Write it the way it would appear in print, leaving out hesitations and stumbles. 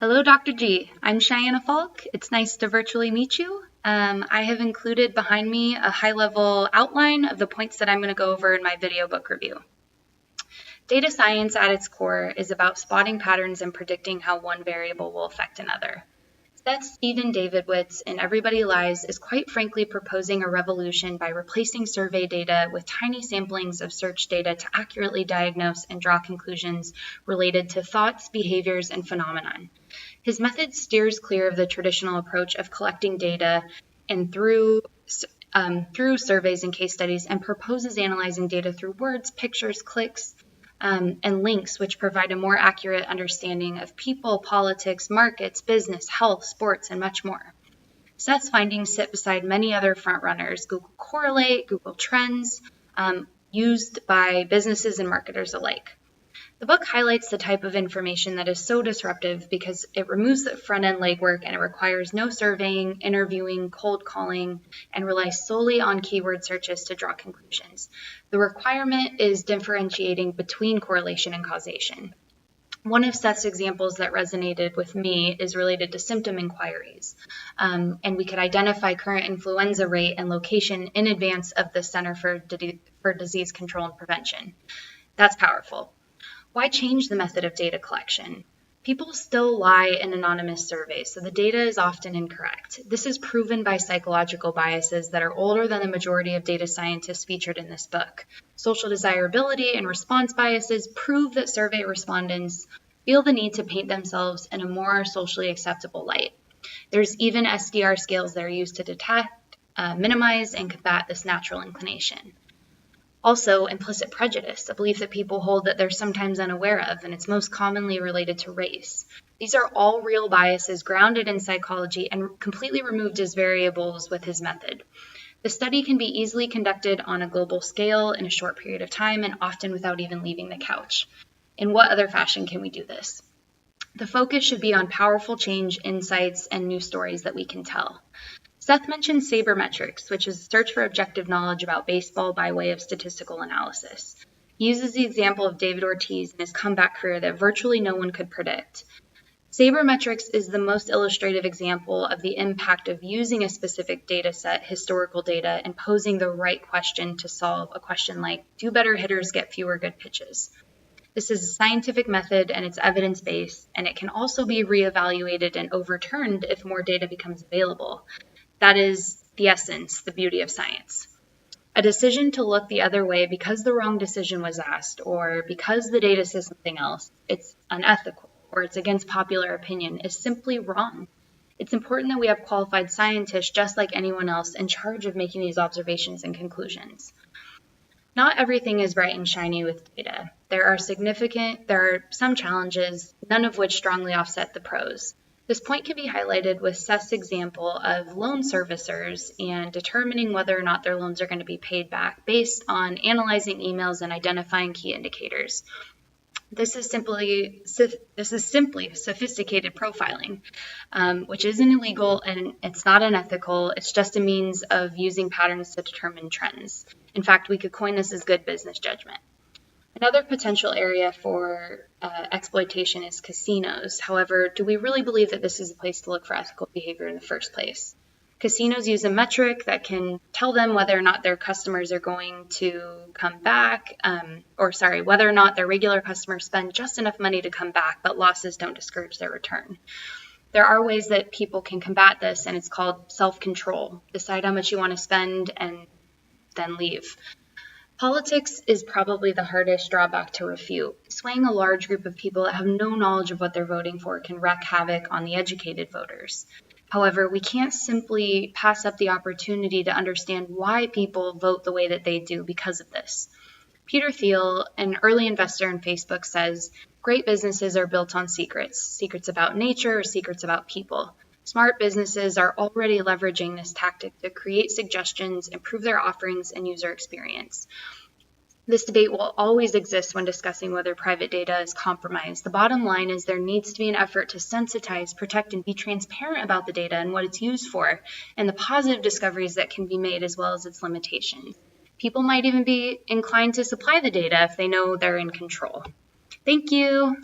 Hello, Dr. G. I'm Shianna Falk. It's nice to virtually meet you. I have included behind me a high-level outline of the points that I'm going to go over in my video book review. Data science at its core is about spotting patterns and predicting how one variable will affect another. Seth Steven Davidowitz in Everybody Lies is quite frankly proposing a revolution by replacing survey data with tiny samplings of search data to accurately diagnose and draw conclusions related to thoughts, behaviors, and phenomenon. His method steers clear of the traditional approach of collecting data and through surveys and case studies, and proposes analyzing data through words, pictures, clicks, and links, which provide a more accurate understanding of people, politics, markets, business, health, sports, and much more. Seth's findings sit beside many other frontrunners, Google Correlate, Google Trends, used by businesses and marketers alike. The book highlights the type of information that is so disruptive because it removes the front-end legwork and it requires no surveying, interviewing, cold calling, and relies solely on keyword searches to draw conclusions. The requirement is differentiating between correlation and causation. One of Seth's examples that resonated with me is related to symptom inquiries, and we could identify current influenza rate and location in advance of the Center for Disease Control and Prevention. That's powerful. Why change the method of data collection? People still lie in anonymous surveys, so the data is often incorrect. This is proven by psychological biases that are older than the majority of data scientists featured in this book. Social desirability and response biases prove that survey respondents feel the need to paint themselves in a more socially acceptable light. There's even SDR scales that are used to detect, minimize, and combat this natural inclination. Also, implicit prejudice, a belief that people hold that they're sometimes unaware of, and it's most commonly related to race. These are all real biases grounded in psychology and completely removed as variables with his method. The study can be easily conducted on a global scale in a short period of time and often without even leaving the couch. In what other fashion can we do this? The focus should be on powerful change, insights, and new stories that we can tell. Seth mentioned sabermetrics, which is a search for objective knowledge about baseball by way of statistical analysis. He uses the example of David Ortiz and his comeback career that virtually no one could predict. Sabermetrics is the most illustrative example of the impact of using a specific data set, historical data, and posing the right question to solve a question like, do better hitters get fewer good pitches? This is a scientific method and it's evidence-based, and it can also be reevaluated and overturned if more data becomes available. That is the essence, the beauty of science. A decision to look the other way because the wrong decision was asked, or because the data says something else, it's unethical, or it's against popular opinion, is simply wrong. It's important that we have qualified scientists just like anyone else in charge of making these observations and conclusions. Not everything is bright and shiny with data. There are some challenges, none of which strongly offset the pros. This point can be highlighted with Seth's example of loan servicers and determining whether or not their loans are going to be paid back based on analyzing emails and identifying key indicators. This is simply sophisticated profiling, which isn't illegal and it's not unethical. It's just a means of using patterns to determine trends. In fact, we could coin this as good business judgment. Another potential area for exploitation is casinos. However, do we really believe that this is a place to look for ethical behavior in the first place? Casinos use a metric that can tell them whether or not their customers are going to come back, whether or not their regular customers spend just enough money to come back, but losses don't discourage their return. There are ways that people can combat this, and it's called self-control. Decide how much you want to spend and then leave. Politics is probably the hardest drawback to refute. Swaying a large group of people that have no knowledge of what they're voting for can wreak havoc on the educated voters. However, we can't simply pass up the opportunity to understand why people vote the way that they do because of this. Peter Thiel, an early investor in Facebook, says, great businesses are built on secrets about nature or secrets about people. Smart businesses are already leveraging this tactic to create suggestions, improve their offerings, and user experience. This debate will always exist when discussing whether private data is compromised. The bottom line is there needs to be an effort to sensitize, protect, and be transparent about the data and what it's used for, and the positive discoveries that can be made as well as its limitations. People might even be inclined to supply the data if they know they're in control. Thank you.